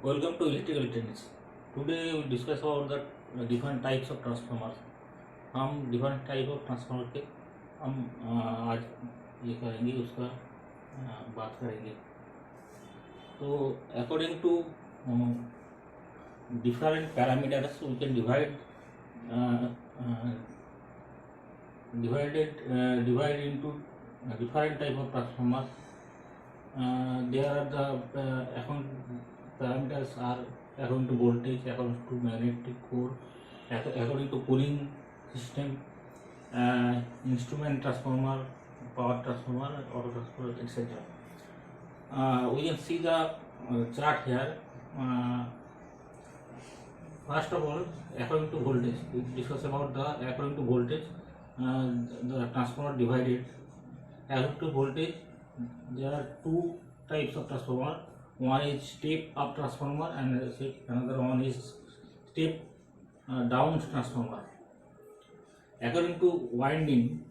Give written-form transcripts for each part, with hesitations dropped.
Welcome to Electrical Trends. Today we will discuss about the different types of transformers. हम different type of transformer के हम आज ये करेंगे उसका बात करेंगे. तो according to different parameters we can divide into different type of transformers. There are the parameters are according to voltage, according to magnetic core, according to cooling system, instrument transformer, power transformer, auto transformer, etc. We can see the chart here. First of all, according to voltage, we discuss about the according to voltage, the transformer divided. According to voltage, there are two types of transformer. One is step up transformer and another one is step down transformer. According to winding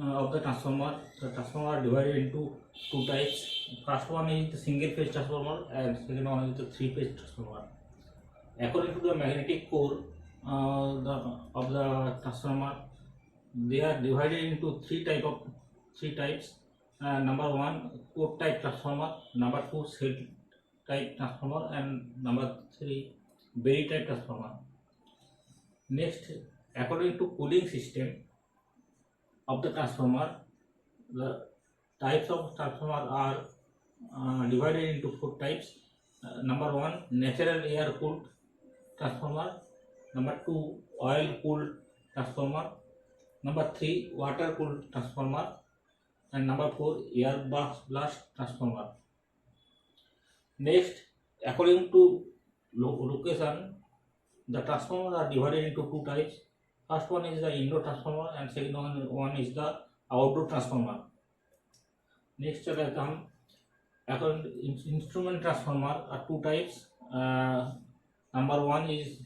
of the transformer are divided into two types. First one is the single phase transformer and second one is the three phase transformer. According to the magnetic core of the transformer, they are divided into three types. Number one, core type transformer, number two, cell type transformer, and number three, berry type transformer. Next, according to cooling system of the transformer, the types of transformer are divided into four types. Number one, natural air cooled transformer. Number two, oil cooled transformer. Number three, water cooled transformer. And number four, air blast transformer. Next, according to location, the transformers are divided into two types. First one is the indoor transformer and second one is the outdoor transformer. Next, according to instrument transformer are two types. Number one is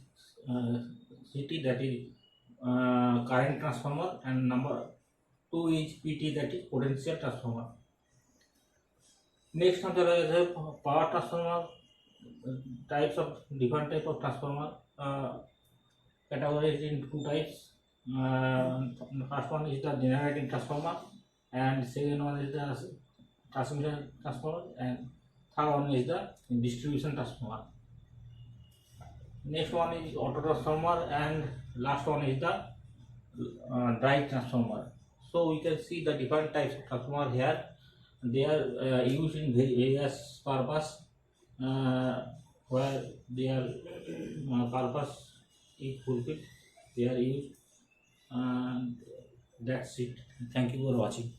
CT, that is current transformer, and number two is PT, that is potential transformer. Next, there is power transformer. Different type of transformer categorized into two types. First one is the generating transformer and second one is the transmission transformer and third one is the distribution transformer. Next one is auto transformer and last one is the drive transformer. So we can see the different types of transformer here. They are used in various purpose where their purpose is fulfilled. They are used, and that's it. Thank you for watching.